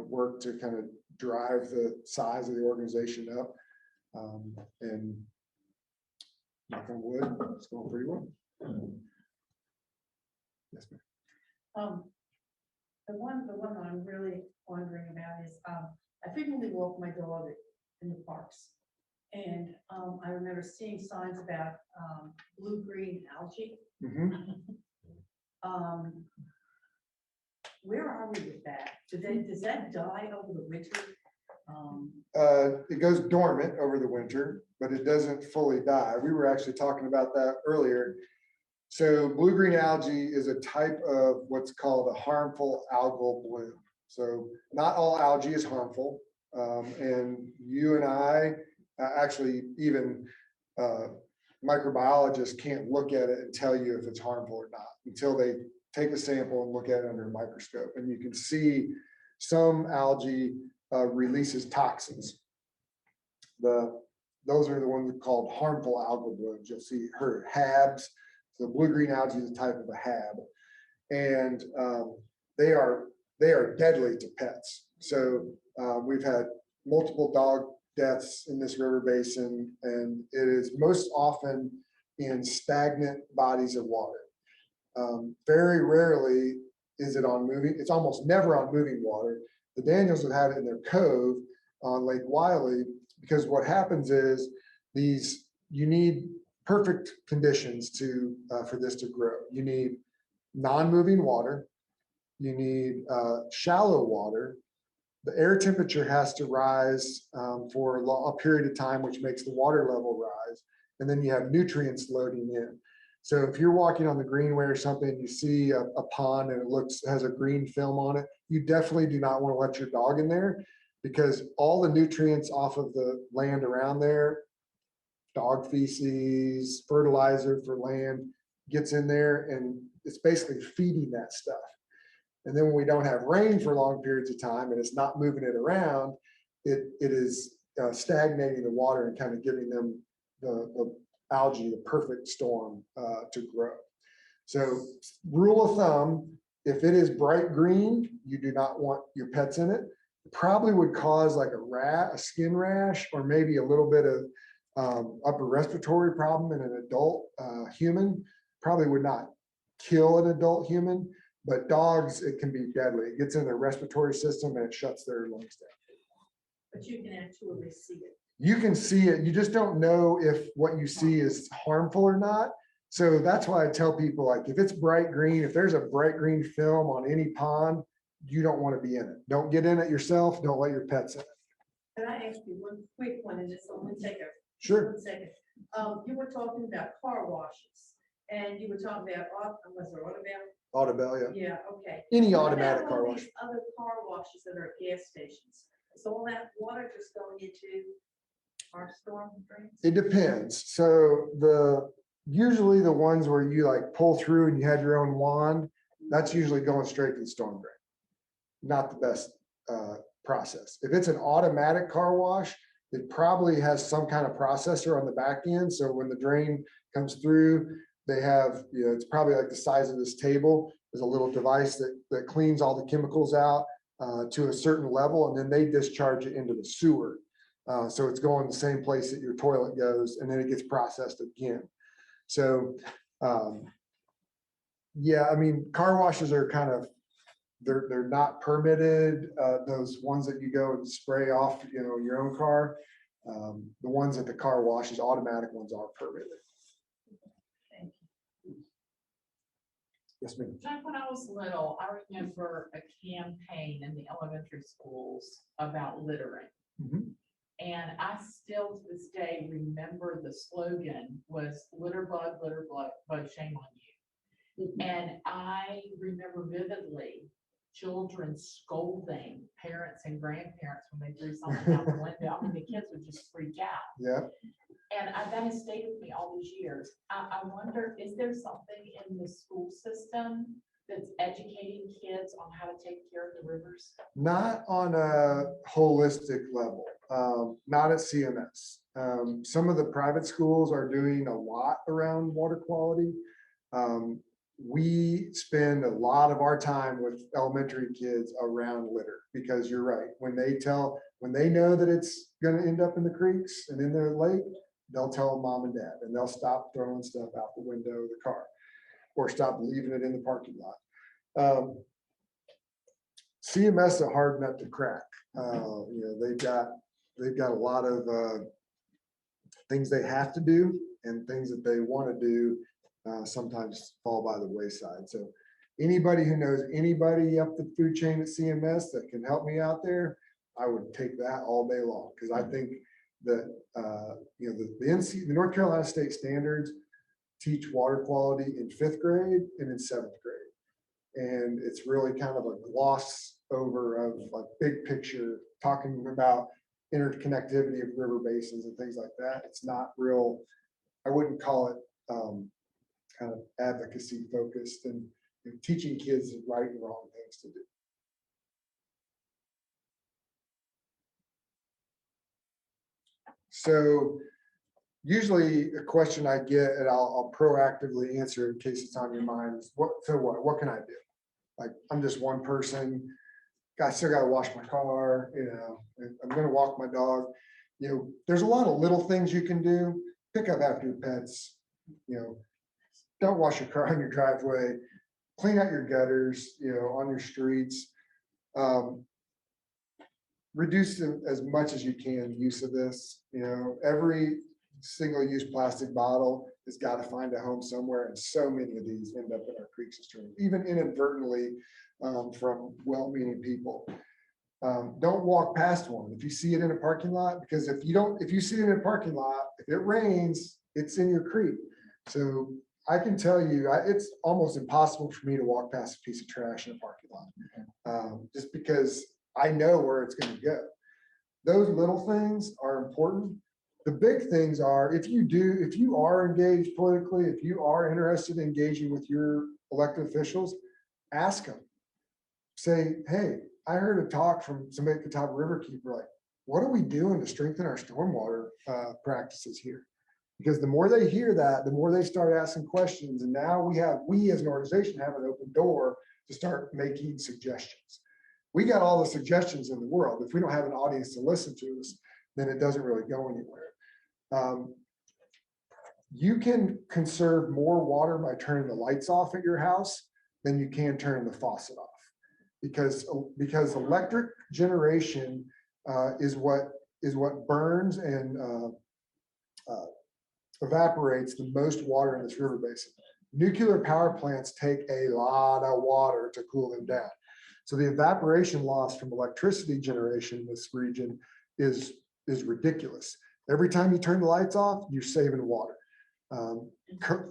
work to kind of drive the size of the organization up. And knock on wood, it's going pretty well. Yes, ma'am. The one that I'm really wondering about is, I frequently walk my dog in the parks. And I remember seeing signs about blue-green algae. Mhm. Where are we with that? Does that die over the winter? It goes dormant over the winter, but it doesn't fully die. We were actually talking about that earlier. So blue-green algae is a type of what's called a harmful algal bloom. So not all algae is harmful. And you and I, actually even microbiologists can't look at it and tell you if it's harmful or not until they take a sample and look at it under a microscope. And you can see some algae releases toxins. Those are the ones called harmful algal blooms. You'll see her HABs. So blue-green algae is a type of a HAB, and they are deadly to pets. So we've had multiple dog deaths in this river basin, and it is most often in stagnant bodies of water. Very rarely is it on moving. It's almost never on moving water. The Daniels have had it in their cove on Lake Wiley, because what happens is you need perfect conditions for this to grow. You need non-moving water. you need shallow water. The air temperature has to rise for a period of time, which makes the water level rise. And then you have nutrients loading in. So if you're walking on the greenway or something, you see a pond and it has a green film on it, you definitely do not want to let your dog in there, because all the nutrients off of the land around there, dog feces, fertilizer for land, gets in there and it's basically feeding that stuff. And then when we don't have rain for long periods of time and it's not moving it around, it is stagnating the water and kind of giving them the algae, the perfect storm to grow. So rule of thumb, if it is bright green, you do not want your pets in it. It probably would cause like a skin rash, or maybe a little bit of upper respiratory problem in an adult human. Probably would not kill an adult human, but dogs, it can be deadly. It gets in their respiratory system and it shuts their lungs down. But you can actually see it. You can see it. You just don't know if what you see is harmful or not. So that's why I tell people, like, if it's bright green, if there's a bright green film on any pond, you don't want to be in it. Don't get in it yourself. Don't let your pets in it. Can I ask you one quick one, and just only take Sure. 1 second? You were talking about car washes, and you were talking about, was there Audubell, yeah. Yeah, okay. Any What automatic about car all wash. these other car washes that are at gas stations? Is all that water just going into our storm drains? It depends. So usually the ones where you like pull through and you have your own wand, that's usually going straight to the storm drain. Not the best process. If it's an automatic car wash, it probably has some kind of processor on the back end. So when the drain comes through, they have, it's probably like the size of this table. There's a little device that cleans all the chemicals out to a certain level, and then they discharge it into the sewer. So it's going the same place that your toilet goes, and then it gets processed again. So yeah, I mean, car washes are kind of, they're not permitted. Those ones that you go and spray off, your own car. The ones at the car washes, automatic ones, are permitted. Thank you. Yes, ma'am. Jack, when I was little, I remember a campaign in the elementary schools about littering. Mhm. And I still to this day remember the slogan was litter bug, shame on you. And I remember vividly children scolding parents and grandparents when they threw something out the window. I mean, the kids would just freak out. Yeah. And that has stayed with me all these years. I wonder, is there something in the school system that's educating kids on how to take care of the rivers? Not on a holistic level, not at CMS. Some of the private schools are doing a lot around water quality. We spend a lot of our time with elementary kids around litter, because you're right. When they know that it's going to end up in the creeks and in the lake, they'll tell mom and dad, and they'll stop throwing stuff out the window of the car or stop leaving it in the parking lot. CMS is a hard nut to crack. They've got a lot of things they have to do, and things that they want to do sometimes fall by the wayside. So anybody who knows anybody up the food chain at CMS that can help me out there, I would take that all day long, because I think that the North Carolina state standards teach water quality in 5th grade and in 7th grade. And it's really kind of a gloss over of like big picture, talking about interconnectivity of river basins and things like that. It's not real, I wouldn't call it kind of advocacy focused and teaching kids the right and wrong things to do. So usually a question I get, and I'll proactively answer in case it's on your mind, is what can I do? Like, I'm just one person. I still got to wash my car, I'm going to walk my dog. There's a lot of little things you can do. Pick up after your pets, don't wash your car on your driveway, clean out your gutters, on your streets. Reduce as much as you can use of this. Every single-use plastic bottle has got to find a home somewhere, and so many of these end up in our creeks and streams. Even inadvertently, from well-meaning people. Don't walk past one if you see it in a parking lot, because if you see it in a parking lot, if it rains, it's in your creek. So I can tell you, it's almost impossible for me to walk past a piece of trash in a parking lot, just because I know where it's going to go. Those little things are important. The big things are, if you are engaged politically, if you are interested in engaging with your elected officials, ask them. Say, hey, I heard a talk from somebody at Catawba Riverkeeper, like, what are we doing to strengthen our stormwater practices here? Because the more they hear that, the more they start asking questions. And now we as an organization have an open door to start making suggestions. We got all the suggestions in the world. If we don't have an audience to listen to us, then it doesn't really go anywhere. You can conserve more water by turning the lights off at your house than you can turn the faucet off. Because electric generation is what burns and evaporates the most water in this river basin. Nuclear power plants take a lot of water to cool them down. So the evaporation loss from electricity generation in this region is ridiculous. Every time you turn the lights off, you're saving water.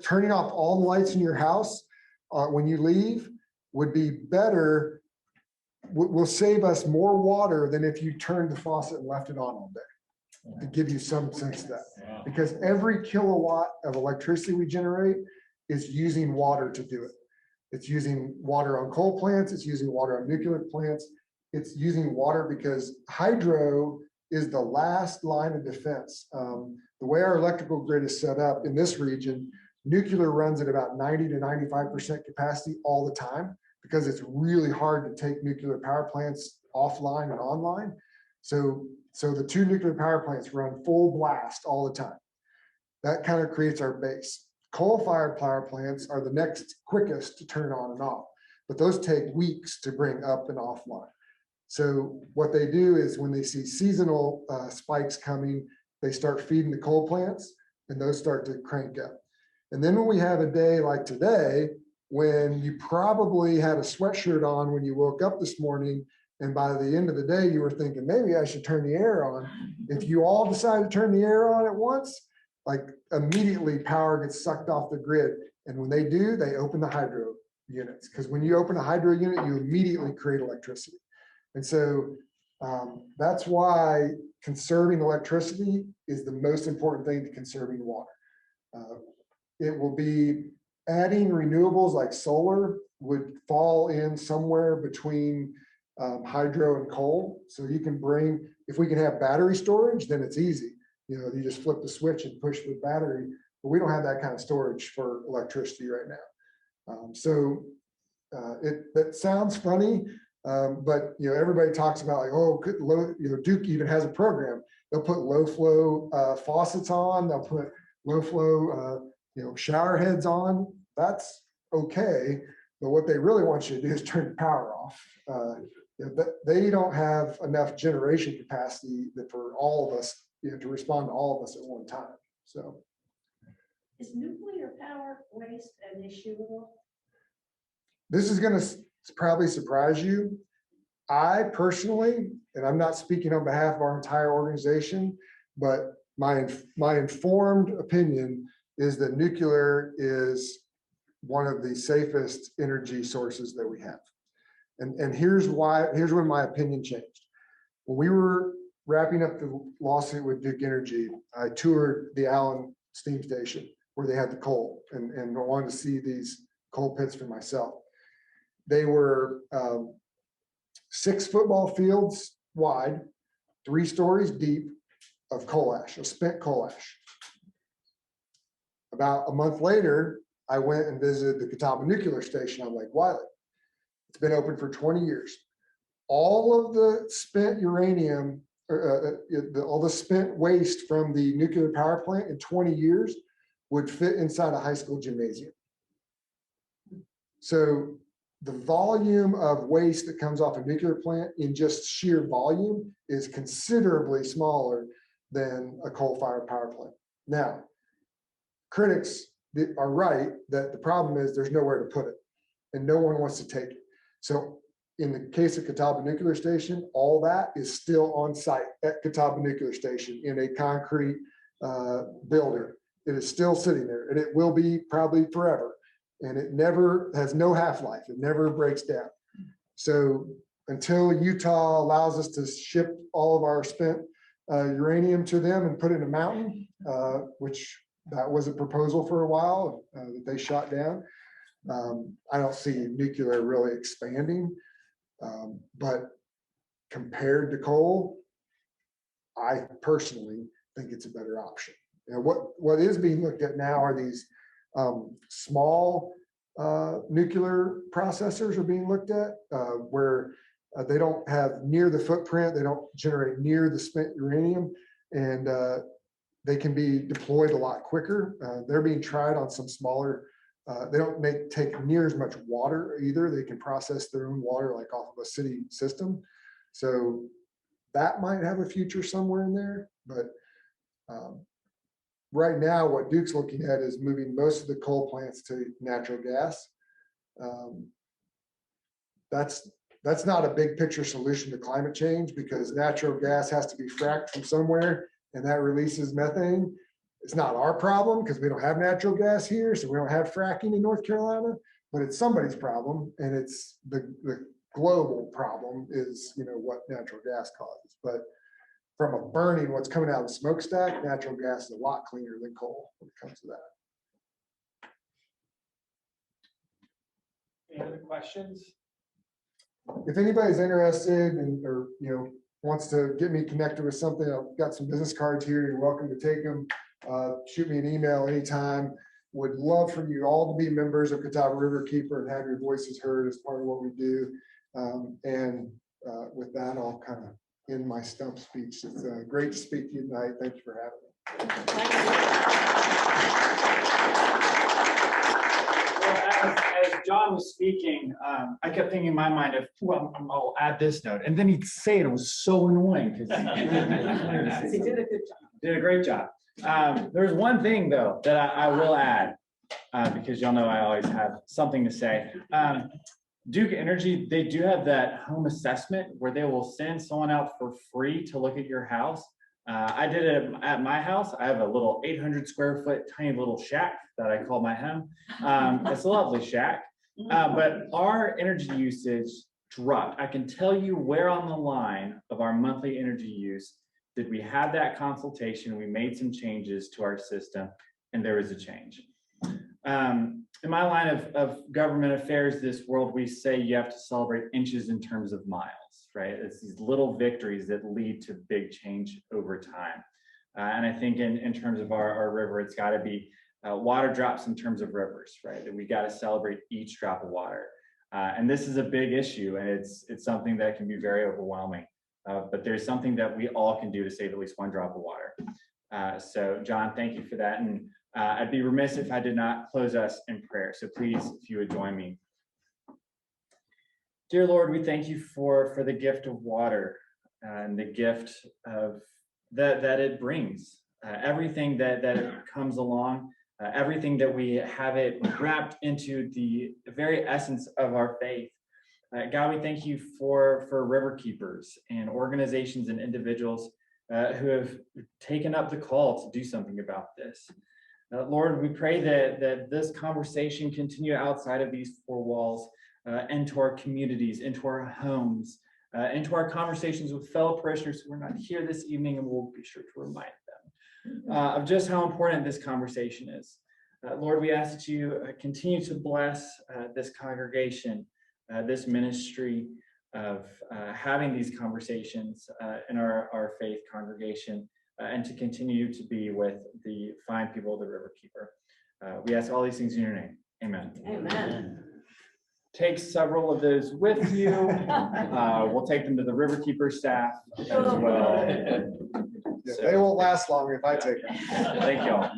Turning off all the lights in your house when you leave would be better, will save us more water than if you turned the faucet and left it on all day. To give you some sense of that, because every kilowatt of electricity we generate is using water to do it. It's using water on coal plants, it's using water on nuclear plants, it's using water because hydro is the last line of defense. The way our electrical grid is set up in this region, nuclear runs at about 90 to 95% capacity all the time, because it's really hard to take nuclear power plants offline and online. So the two nuclear power plants run full blast all the time. That kind of creates our base. Coal-fired power plants are the next quickest to turn on and off, but those take weeks to bring up and offline. So what they do is when they see seasonal spikes coming, they start feeding the coal plants and those start to crank up. And then when we have a day like today, when you probably had a sweatshirt on when you woke up this morning, and by the end of the day, you were thinking, maybe I should turn the air on. If you all decide to turn the air on at once, like immediately power gets sucked off the grid. And when they do, they open the hydro units. Because when you open a hydro unit, you immediately create electricity. And so that's why conserving electricity is the most important thing to conserving water. It will be adding renewables like solar would fall in somewhere between hydro and coal. So you can bring, if we can have battery storage, then it's easy. You know, you just flip the switch and push the battery, but we don't have that kind of storage for electricity right now. That sounds funny, but you know, everybody talks about like, oh, Duke even has a program. They'll put low flow faucets on. They'll put low flow, shower heads on. That's okay, but what they really want you to do is turn the power off. They don't have enough generation capacity for all of us, to respond to all of us at one time. So, is nuclear power waste an issue at all? This is going to probably surprise you. I personally, and I'm not speaking on behalf of our entire organization, but my informed opinion is that nuclear is one of the safest energy sources that we have. And here's when my opinion changed. When we were wrapping up the lawsuit with Duke Energy, I toured the Allen steam station where they had the coal, and I wanted to see these coal pits for myself. They were 6 football fields wide, 3 stories deep of coal ash, of spent coal ash. About a month later, I went and visited the Catawba nuclear station on Lake Wiley. It's been open for 20 years. All of the spent uranium, all the spent waste from the nuclear power plant in 20 years would fit inside a high school gymnasium. So the volume of waste that comes off a nuclear plant in just sheer volume is considerably smaller than a coal-fired power plant. Now, critics are right that the problem is there's nowhere to put it and no one wants to take it. So in the case of Catawba Nuclear Station, all that is still on site at Catawba Nuclear Station in a concrete building. It is still sitting there, and it will be probably forever. And it never has no half-life. It never breaks down. So until Utah allows us to ship all of our spent uranium to them and put it in a mountain, which that was a proposal for a while that they shot down. I don't see nuclear really expanding, but compared to coal, I personally think it's a better option. And what is being looked at now are these small nuclear processors are being looked at where they don't have near the footprint, they don't generate near the spent uranium, and they can be deployed a lot quicker. They're being tried on some smaller, they don't take near as much water either. They can process their own water like off of a city system. So that might have a future somewhere in there, but right now what Duke's looking at is moving most of the coal plants to natural gas. That's not a big picture solution to climate change because natural gas has to be fracked from somewhere and that releases methane. It's not our problem because we don't have natural gas here, so we don't have fracking in North Carolina, but it's somebody's problem, and it's the global problem is, you know, what natural gas causes. But from a burning, what's coming out of the smokestack, natural gas is a lot cleaner than coal when it comes to that. Any other questions? If anybody's interested in, or, you know, wants to get me connected with something, I've got some business cards here. You're welcome to take them. Shoot me an email anytime. Would love for you all to be members of Catawba Riverkeeper and have your voices heard as part of what we do. With that, I'll kind of end my stump speech. It's great to speak to you tonight. Thank you for having me. As John was speaking, I kept thinking in my mind of, well, I'll add this note. And then he'd say it, it was so annoying because He did a good job. did a great job. There's one thing though that I will add because y'all know I always have something to say. Duke Energy, they do have that home assessment where they will send someone out for free to look at your house. I did it at my house. I have a little 800 square foot tiny little shack that I call my home. It's a lovely shack, but our energy usage dropped. I can tell you where on the line of our monthly energy use did we have that consultation. We made some changes to our system and there was a change. In my line of government affairs, this world, we say you have to celebrate inches in terms of miles, right? It's these little victories that lead to big change over time. And I think in terms of our river, it's got to be water drops in terms of rivers, right? That we got to celebrate each drop of water. And this is a big issue, and it's something that can be very overwhelming. But there's something that we all can do to save at least one drop of water. So John, thank you for that. And I'd be remiss if I did not close us in prayer. So please, if you would join me. Dear Lord, we thank you for the gift of water and the gift of that it brings. Everything that comes along, everything that we have it wrapped into the very essence of our faith. God, we thank you for river keepers and organizations and individuals who have taken up the call to do something about this. Lord, we pray that this conversation continue outside of these four walls, into our communities, into our homes, into our conversations with fellow parishioners who are not here this evening, and we'll be sure to remind them of just how important this conversation is. Lord, we ask that you continue to bless this congregation, this ministry of having these conversations in our faith congregation, and to continue to be with the fine people of the Riverkeeper. We ask all these things in your name. Amen. Amen. Take several of those with you. We'll take them to the Riverkeeper staff as well. Yeah, they won't last long if I take them. Thank you all.